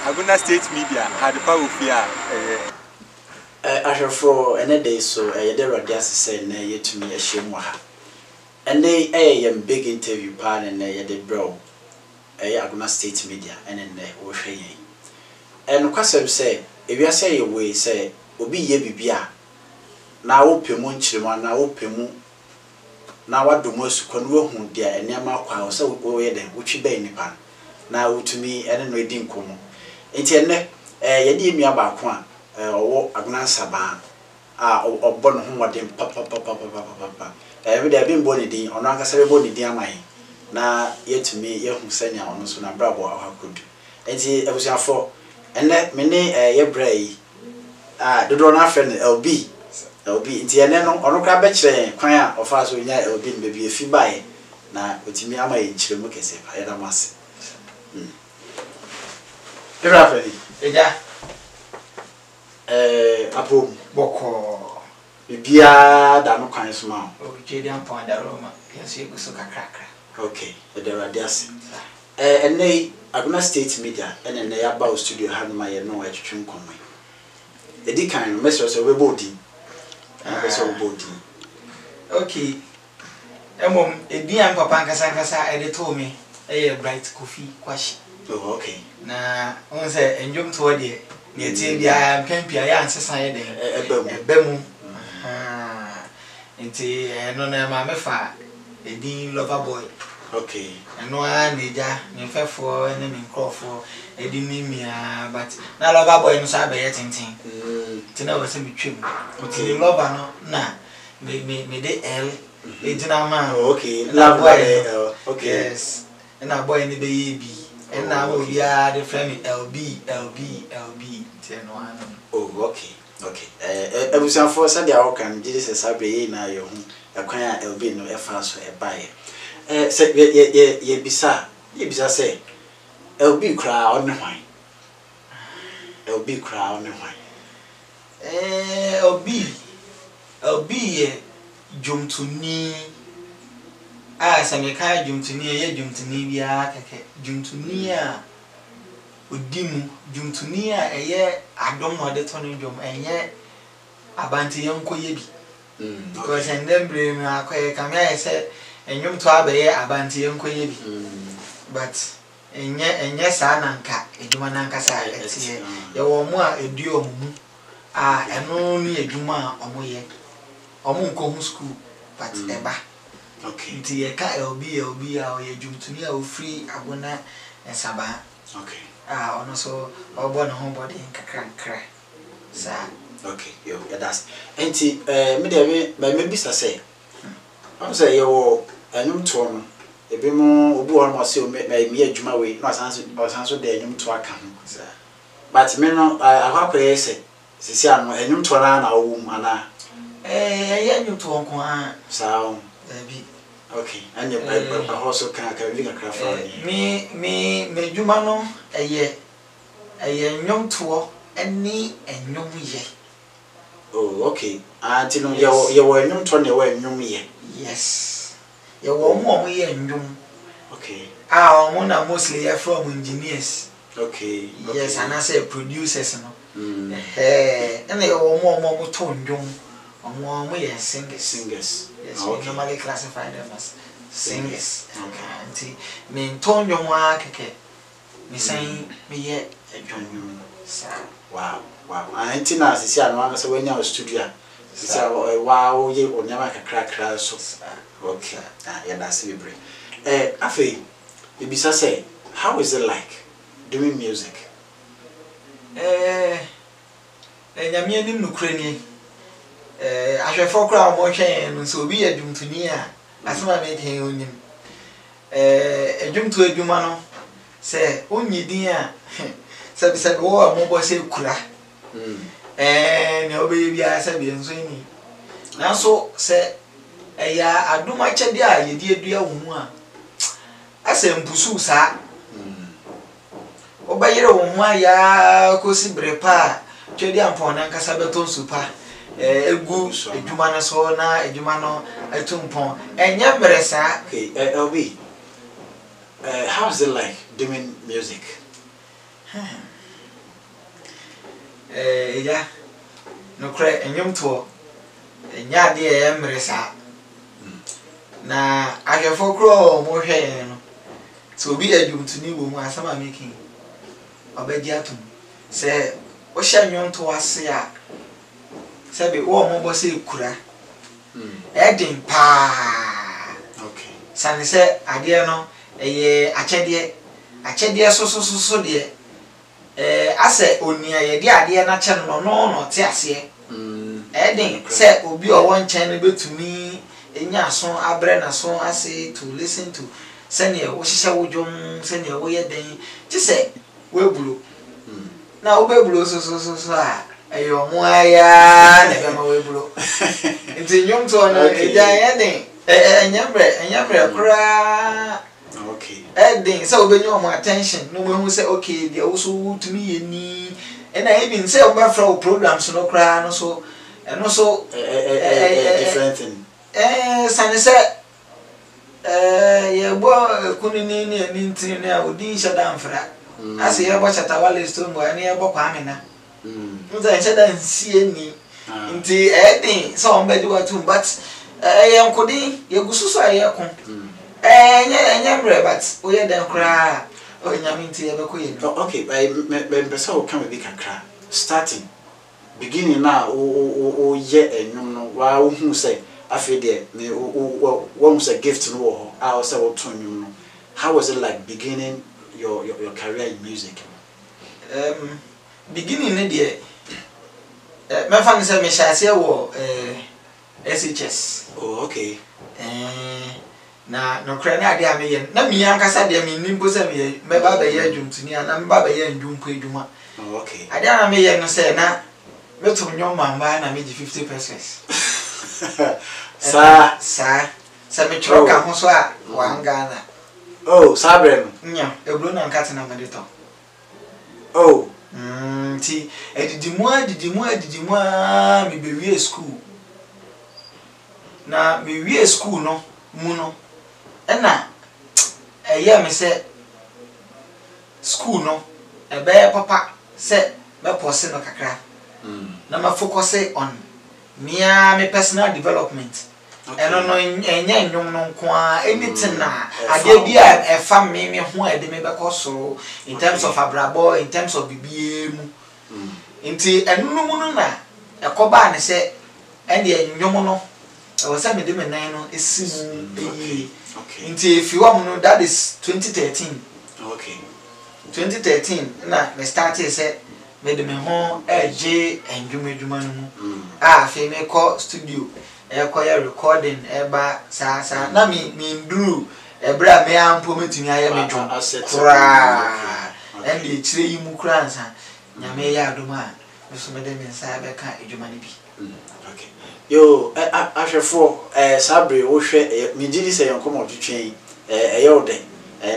Aguna State Media had the power of fear. I shall for any day so I did a say nay to me a shimwaha. And they a big interview pan and they did bro. Aguna State Media and in the ocean. And Quasem say, if you say away, say, Obi ye bibia. Now open one, now open. Now what do most conwo dear and near my house so we then which you bay nipan. Now to me and reading como. Entienne ye me about one or Aguna Saban or born home what them papa. Every day been born in on Anka body dear mine. Now yet to me, ye who send on so na bravo how could. And see, I was for and let me ye bray. The donor friend LB. LB Entienne on crab betray, quire of us when LB may be a fee by. Now, with me, I'm a chilmukese, I had a mass. Rapidly, Apo Boko Bia Dano kind small. Jadian Point Aroma, can see it was a crack. Okay, there are this. And they Aguna State Media and then they about studio had my no edge come. A decline message of a body. Okay. Emom, a dear Papa Casancasa, and they told me a bright coffee quash. Oh, okay. Na on say enjom to de ne tie bia mpempia ya ansesa ye den ebemu nti no na ma mefa edin lover boy. Okay. Eno a neja me fefo ne me nkrofo edin mia but na lover boy no sa be ye tintin ti na wase me twem. Okay, lover no na me de L edina ma. Okay, lover boy. Okay. Yes. And a boy ni be ye bi. And now we are the friend LB. Oh, okay. Okay. I was for Sunday. I can do this as I now. You acquire LB no efforts for a buyer. Say, ye bisa say LB cry on the wine. LB cry on the wine. LB ye jump to knee. Some kind jump to near jump to Nibia, jump to near Udimu, jump to near a year. I don't know the turning jump and yet a banty young Koyebi. Because and then bring a quay come here, I said, and you to abe a banty young Koyebi. But and yes, Ananka, a Jumananka side, you were more a duo and only a Juma or Moye or Munko school, but ever. Okay. Nti ye ka LB a ye jumtuni a ofri Aguna Ensaba. Okay. Ono so obo no homebody nkakra. Sa. Okay, yo, that's. Enti me dey me bisa say. I'm say ye wo enum to no. Ebi mo obu won mo say me adwuma we no asanso dey enum to aka ho. Sa. But me no akwakoye say sisi ano enum to na wo mu ana. Ye enum to nko a. Sa. Okay, and you also can't live a craft. Me Juma no a year young tour and me and young ye. Oh, okay. Until you were young 20 away, young ye. Yes, you were more me and young. Okay. Our mona mostly from engineers. Okay. Yes, and I say producers. No, and they were more tone young. More singers. Yes, we normally classify them as singers. Okay. Me tone your work, me saying me yet a join. Wow. And Tina is here, and so when you're studio, wow, you will never crack. So, okay. Yeah, that's it. Afi, you say, how is it like doing music? And I'm in Ukraine. I shall for crowd more chain, so be a jump to near. As I made him on him. A jump to a jumano. Say, only dear. Said, oh, a mobile say, cura. And your baby, I said, be swinging. Now, so, say, I do much a dear woman. I say, pursue, sir. Oh, by your own, why ya cosi brepa, Chedian Pona Casabeton super. Egu ejuma na so na ejuma no atumpon enye mresa. Okay, LB, how's it like doing music? ya no kre enyum to enya de e mresa na ahwefo kro mo hwe no so obi adwumtuni wo mu asama making obedi atum se o hye nwom to ase a se be wo mo bo se kura edin pa okay sane se ade no eye achede so de ase onia ye de ade na che no te ase edin se obi o won chen no betumi enya so abre na so ase to listen to sene wo hihye wo dwom sene wo ye den ti se we bulo na wo be bulo so a ayo mo aya na be ma we bulo nti nyom to no eja ye den enyambre kura okay edin so be nyom attention no mo hu se okay de wo so tumi ye ni na even say o ba from programs no kura no so eno so different thing sane se ye bo kunini ni nti na odi shada mfra ase ye bo chata wale stone boy na ye bo kwa amena nza shada nsie ni nti edin so mbe di watu but ye nkodi ye gususu aye ko enya but o ye den kra o nyame nti ye be ko ye okay me pesa o kan be kakra starting beginning na o ye enwum no wa o hu say afi de me what was a gift no I was able to you know how was it like beginning your career in music beginning ne de me fa say me shase wo SHS oh okay na no kra na ade ameye na mi ankasa de mi nimbo say me ba ba ye adwumtuni na me ba ba ye ndwumpo adwuma oh okay ade ameye no say na me to nyom mamba na me 50 pesos sa me choka ho so a wangana oh sabre no nya ebro na nkate na medito oh ti edidimu mi be wie school na me wie school no mu no na eye me se school no ebe papa se me pose no kakra na ma focus on me personal development eno no enya nyom no nko a anything na ade bia e fa me ho ade me be koso in terms of abrabo in terms of bibie mu nti eno no mu no na ekoba ne se ene nyom no e wo se me de me nan no esimu eyi nti if you want no that is 2013 okay 2013 na me start say me de me ho eje enjumedwuma no mu fe me ko studio koya recording eba sa na mi nduru ebra me ampo metumi aye me dwom kura and the chire yi mu kura nsa nyame ya adoma so me de me nsa be ka edwuma ne bi okay yo ahwefo sabre wo hwe me didi se yonkomo twetwen ye oden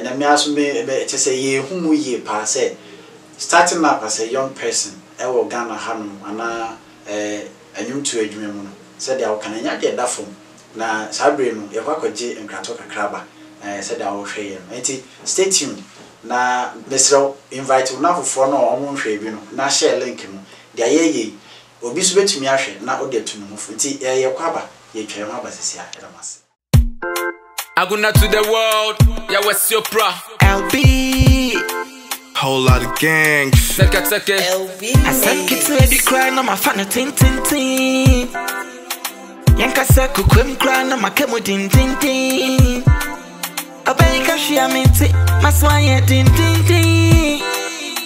na me aso me che se ye humu ye pa se starting up as a young person e wo Ghana hanum ana anyum to adwuma mu no said they can nya de da fom na sabre no ye kwakoje nkrato kakraba said they wo hwe ye no enti stay tuned na mesro invite una fofo no omo hwe bi no na share link no de ayeye obi so betumi ahwe na ode tunu mu enti ye kwaba ye twem aba sesia edamas Aguna to the world ya what's your bra LB whole lot of gangs take LB I said kids ready cry na my fan tin tin tin Yanka sa kukwem cry na makemo din din din Abayika shia minti maswanye din din din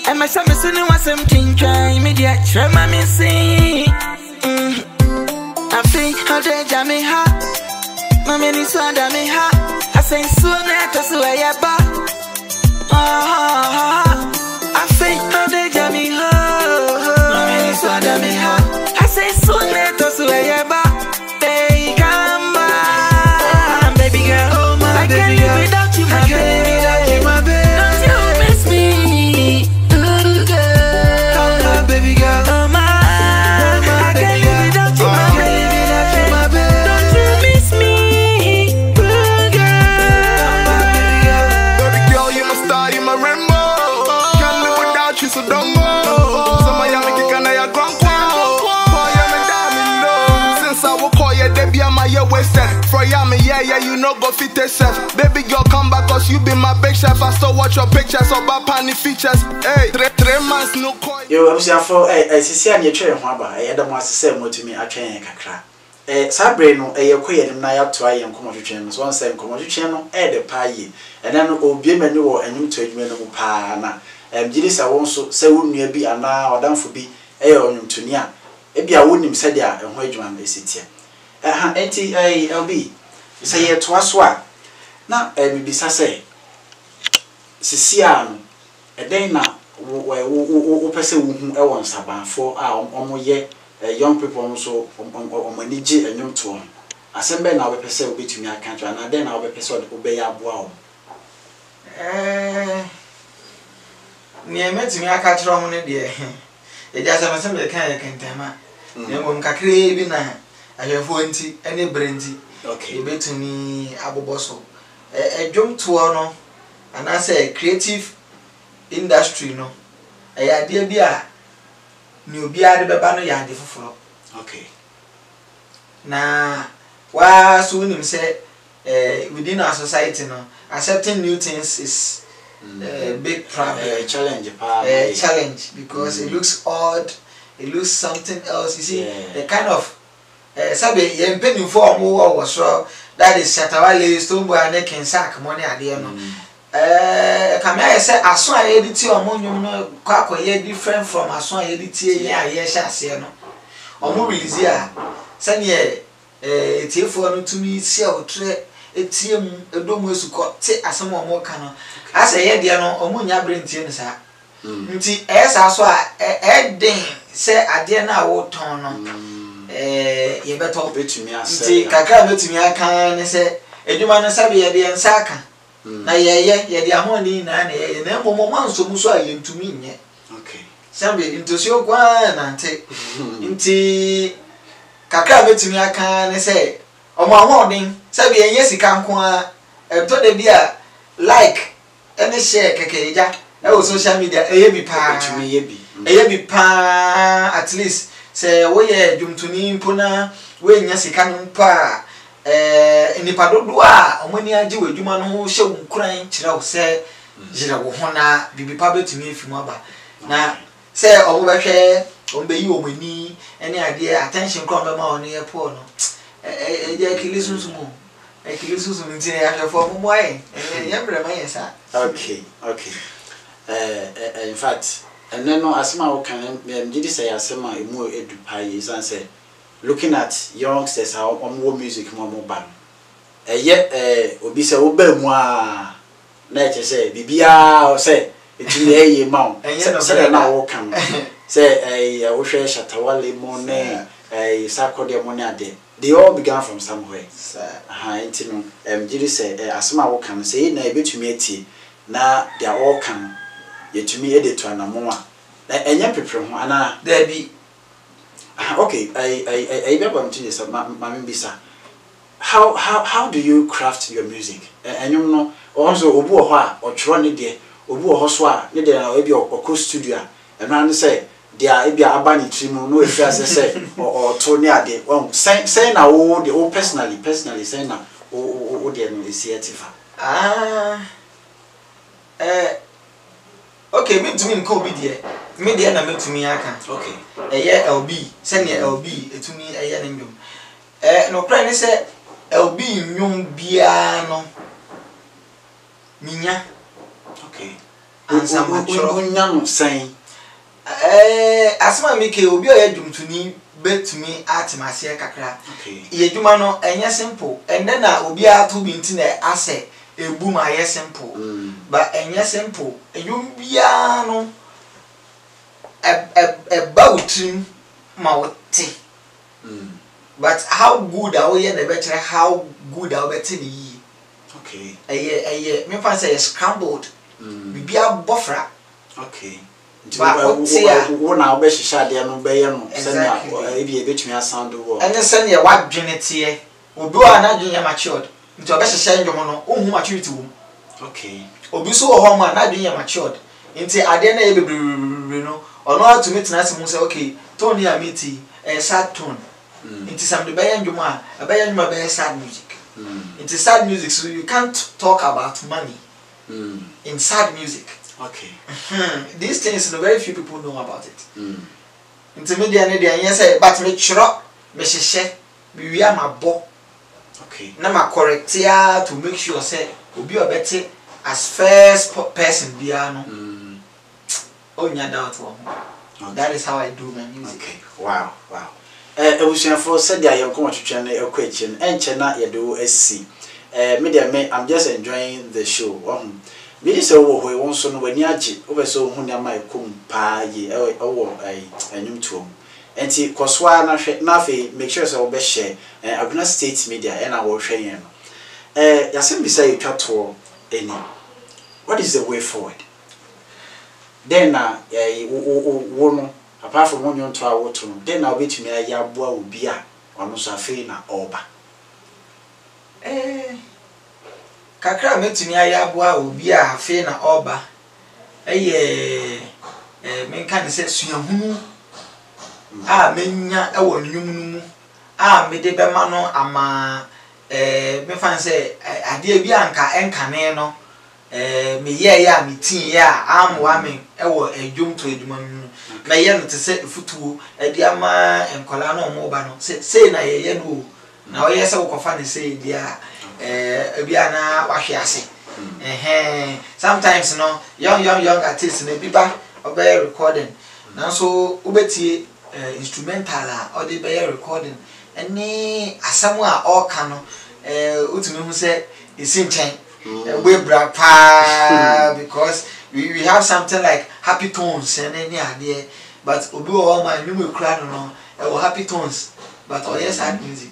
And my son is soon was some tinja immediate trema missing I think how they jam ha Mama ni swanda me ha I say soon to swaya ba I think how they jam ha Mama ni swanda me ha I say soon to swaya ba They come back baby girl oh my I can't live without you my baby Don't you miss me good girl oh my baby girl oh my I can't live without you my baby Don't you miss me good girl baby girl you my star you my rainbow yeah wasted. For yummy, yeah, you know go fit yourself. Baby girl, come back, cause you be my big chef. I still watch your pictures about panny features. Hey, 3 months, no coin. Yo, I'm saying for sisi a netre ho aba Adam was say motumi atwen kakra sabre no yekoye nim na ya to aye nkomotwetwen no so on say nkomotwetwen no de pa yi ena no obie mani wo anyum to adwuma no mu pa na gidi sa won so se wonnua bi ana odamfo bi onyumtoni a bia wonim se dia ho adwuma no esitie enti LB say ye to aso a na bibisa say sisi a no eden na wo pese wo hu e won sabanfo a omoye young people so omanije enyum to asembe na wo pese obetumi aka twa na den na wo pese obeya aboa wo ni emetumi aka tro ho ne de e ja se mesembe kan ye kentama ne mo nkakre bi na ahwefo nti ene brenti okay ebetumi aboboso edwom to no ana say creative industry no ade bia ni obi ade beba no ya ade foforo okay na wa so nim say within our society no accepting new things is a big problem challenge challenge because it looks odd, it looks something else, you see. The kind of sabe ye mpeni for omo wo so that is Shatawale Stombo and Ken Sack money ade no come I say aso aye di ti omo nyum no kwakoye different from aso aye di ti ye aye hya ase no omo release a sane etiefo no tumi si a otre etiem edomu esuko te asem omo ka no ase ye de no omo nya brentie no sa nti esa so a den se ade na wo ton no ye beto betumi ase nti kakra betumi aka ne se edwuma no sabe ye de nsa aka na ye de ahoni na na ye na momo manso muso a ye ntumi nye okay sabe ntosi ogwa na nti kakra betumi aka ne se omo ahodin sabe ye sika nko a to de bia like any share kekeja e wo social media eye bi pa betumi ye bi eye bi pa at least say wo ye dwumtuni mpona we nya sika no pa nipa dodo a omani age wadwuma no ho hye nkuran kira wo se jira wo ho na bibi pa betumi afimu aba na say obo behwe ombe yi omani ene ade attention kron be ma ono ye po no je kilisusumu kilisusumu nti ya hwefo mo moye yembre ma yesa okay in fact and then no asma wo kan gidi say asema emu edu pai is say looking at youngsters how music mo ban obi say wo ba mu a na eche say bibia o say etumi eye ma o say na wo kan say wo hwe Shatawale mo ne Sarkodie mo ne ade they all began from somewhere intino gidi say asma wo kan say na ebetumi ati na they are all kan yetumi edit to anamo a na enya pepre ho ana there be okay I be about to this bisa how do you craft your music enyum no also obu ho a otworo ne de obu ho so a ne de na e bi okọ studio a eno an say dia e bi abani trimu no e fi ase say o to ne ade say na wo de o personally say na o de no esiatifa okay me tumi nko bi de me de na metumi aka okay eye LB send ye LB etumi eye na ndwom no kra ni se LB nwom bia no minya okay ansa machoro nya no sen asma mi ke obi oye dwumtuni betumi atimase kakra okay ye dwuma no enye simple ende na obi atu bi nti na ase ebu ma ye simple but enye simple enwom bia no about ma wote but how good are we na better how good are we te ni okay me fan say scrambled bibia bofra okay wo na obe hihya de no be ye no se na e bi ebetumi asound wo ene se na wadwene tie obi wa na dwene matured nti obe hihya ndwom no ohun maturity wo okay obi so wo ho ma na dwene matured nti ade na ye bebree no ono atumi tena se mu say okay tone ya meti sad tone It is some the bayan juma, a bayan juma sad music. It is sad music, so you can't talk about money in sad music. Okay. These things, very few people know about it. Intermediate, yes, but make sure, we are my bo. Okay. Now, my correct here to make sure, say, will be a better as first person, piano. Oh, yeah, doubt one. That is how I do my music. Okay. Wow. For said that you're going to channel a question and channel you do SC. I'm just enjoying the show. Me so we want so when yaji over so hunya mai kum pa ye owo anyum tuom. Enti koswa na fe make sure say we share Aguna State Media and our hwe yen no. Yasem bi say twa to any. What is the way forward? Then wo no apart from one to our to then now betumi ayaboa obi a ono so afi na oba. Kakra metumi ayaboa obi a afi na oba. Menka ne se suahunu a menya ewo nwum mu a mede bema no ama me fan se ade bi anka enkane no me ye ya me tin ya amwa me ewo adwum to adwuma mu na ye no te se futuo ade ama enkola no mo ba no se na ye no na o ye se wokofa ne se dia bia na wahwe ase sometimes no young artists na biba obey recording na so ubetie instrumental or the be recording any asamu a all can utumi hu se isin chen we bra pa because we have something like happy tones and any idea but obi all my new crowd no happy tones but all yes sad music.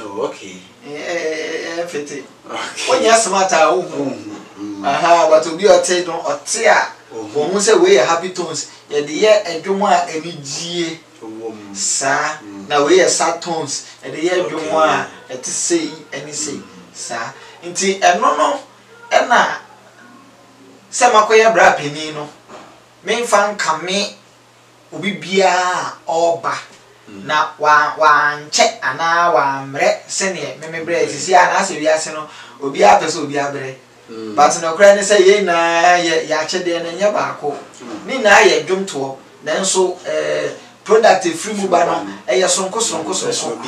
Oh, okay. Fete. When you smart but obi o te no o te a won say we happy tones ye de ye adwomo a enigie sa na we sad tones e de ye adwomo a eti sei eni sei sa nti eno no e na se makoye bra peni no me fan kame obi bia oba na wa nche ana wa mre se ne me bre sisi ana se wi ase no obi apeso obi abre but no kra ne say ye na ya chede na nya baako ni na ye dwomto na nso product free mu ba no e ye sonko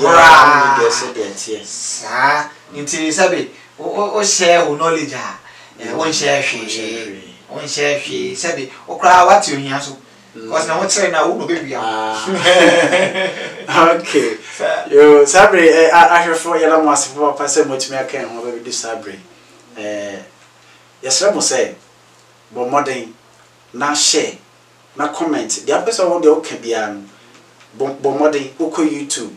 bra me se de tie sa nti sabe o share o knowledge a won share hwe sabe o kra what you hear so because now what's right now no baby okay yo Sabre I for yala mo asefo papa se motimi aka ho baby di Sabre yesra mo say bo modern na share na comment the person who dey okay bia no bo modern oko YouTube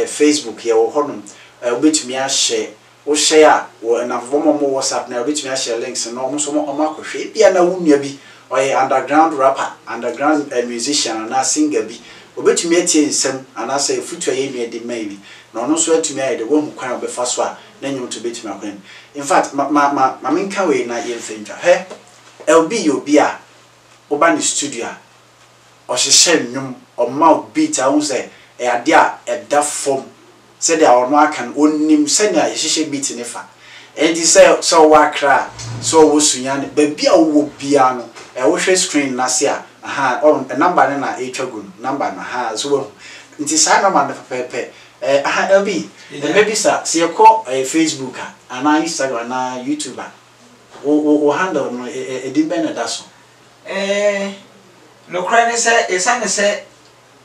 Facebook ye wo hono obetumi a share o share wo na vomo mo WhatsApp na obetumi a share links no mo so mo akohwe bia na wunua bi or underground rapper, underground musician, and a singer be. Obetumi etie nsem and I say futu ye nua de maybe. No so to me the one who kwan be faswa na nyum to betumi akwan. In fact, ma menka we na ye mfenja. He LB yo bia oba ni studio o hye nyum o ma beat a won say e ade a e da form say dia ono akan onim senya ye hye beat ne fa. And he say so wakra so wo sunyane ba bia wo bia no wo hwe screen na se a on number na etwagun number na so nti sa number na pepe LB maybe sir see call Facebook and Instagram na YouTube o handle no e di ben da so no cry ne say esane say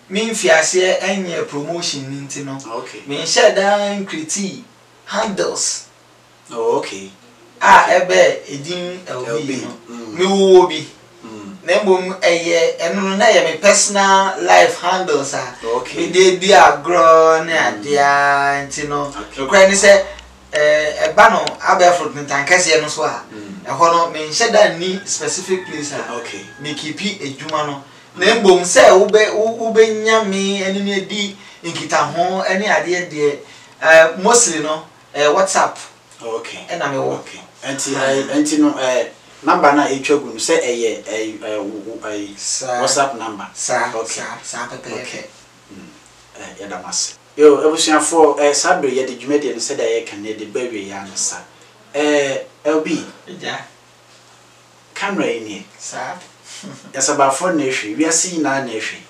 me mfiase enye promotion nti no okay me share down critique handles. Oh, okay. Ebe edin LB me wo bi na mbom eno na ye me personal life handles okay. Me dey bi agro na adia nti no kra ni se eba no abefrot ntankase no so a ho no me nhyeda ni specific place okay. Me kipi edwuma no na mbom se wo be nya me eni ne di nkita ho eni ade de mostly no WhatsApp. Okay. And I'm okay. Anti no number na etwagun say WhatsApp number. Sir. Okay. Sir. Okay. Yadamas. Yo, ebusuafo sabre ye de dwumade no se da ye kan de bawe ya no sa. LB. Ja. Camera ini. Sa. Yasabafo na ehwe, wiase na na ehwe.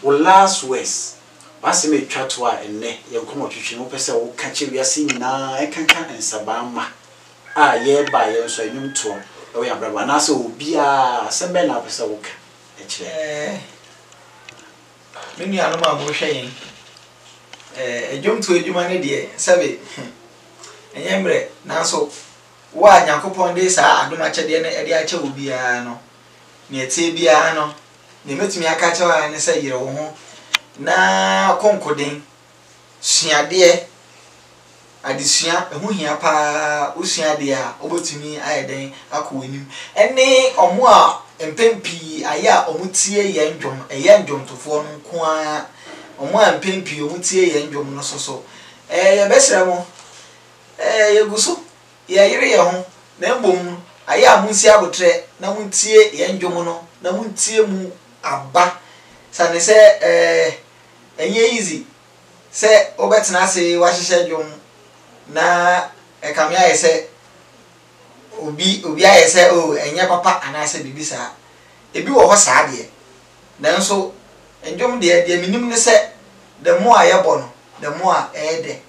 Wo last words. Wase me twato a enne ye nkomo twetwe mo pese wo ka che wiase na e kankan ensabama. Ye ba ye so anyum to. E wo ya braba na se obi a sembe na pese wo ka. E kire. Menu anu ma mo hwe yin. Ejom to edwuma ne de sabe. Enyemre na so wa Yakopon de sa adoma chede ne ede ache obi a no. Ne etie bia no. Ne metumi aka che wa ne say yire wo ho. Na konkoden suade adisua ehu hia pa osuade a obotumi ayeden akọwanim ene omo a empempi aya omutie ye ndwom eye ndwomtofo no nko a omo a empempi omutie ye ndwom no soso ye besra mo ye gusu ye yire ye ho na mbom aya munsi abotre na muntie ye ndwom no na muntie mu aba sane se enye easy se obetena ase wa hihye dwom na ekamia yese obi ayese enye papa anase bibisa ebi wo ho saa de nanso endwom de minim ne se the more ayebo no the more ede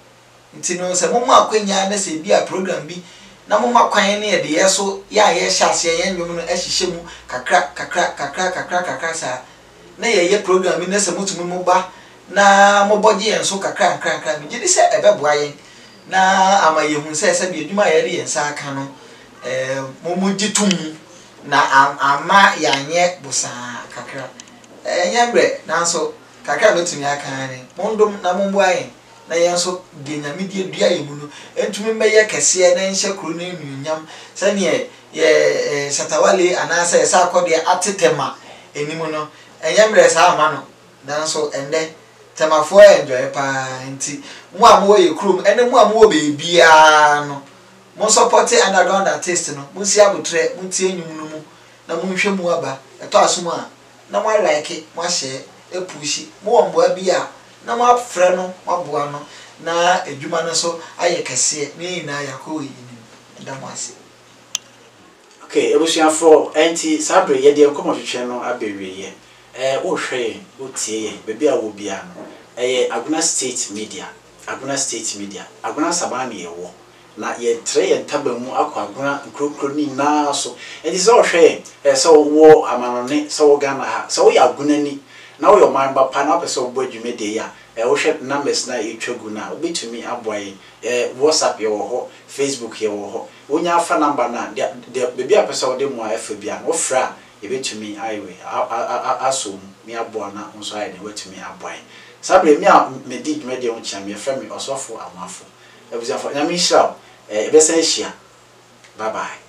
ntino se mo akwanya na se bi a program bi na mo makwan ne de yeso ya ye hyase ye ndwom no ahihye mu kakra sa na ye program bi na se mutumi mo ba na mo boje enso kakra mi gidi se ebeboa yen na amaye hu se bi adwuma ye de yensa aka no mo gitum na ama yanye busa kakra nyambre nanso kakra no tumi aka ne mondom na mombo ayen na yenso de nyame die dua ye mu no entumi meye kese na nhye kro na enunyam sane ye satawale anasa sa akode atetema enimu no nyambre sa ama no nanso ende temafo enjoy pa nti mo amwo ye krom ene mo amwo be bia no mo support underground artist no mo si abotre mo tie enyum no mu na mo hwe mu aba eto asomo a na mo like mo share epushi mo wombo bia na mo afre no mo boa no na edwuma no so aye kese ni na yakọ yi ni da mo ase. Okay, ebusuafo enti sabre ye de enkomo hwehwe no abewe ye. Wo hwe wo tie bebi a wo bia no Aguna State Media Aguna Sabani yewo na ye tre ye ntabamu akọ Aguna nkrokro ni na so enti so hwe so wo amanone so wo Ghana ha so wo ya Aguna ni na wo yo man ba pa na pese wo bodwume de ya wo hwe numbers na etwagu na obetumi aboye WhatsApp ye wo ho Facebook ye wo ho wonya afa number na de bebi a pese wo de mo afa bia wo fra ebetumi aiwe aso mi aboa na nso ayi de wetumi aboa sabre mi a medi dwumade ho chia me fra me osofo amafo ebuziafo nyame hira ebesa hia bye bye.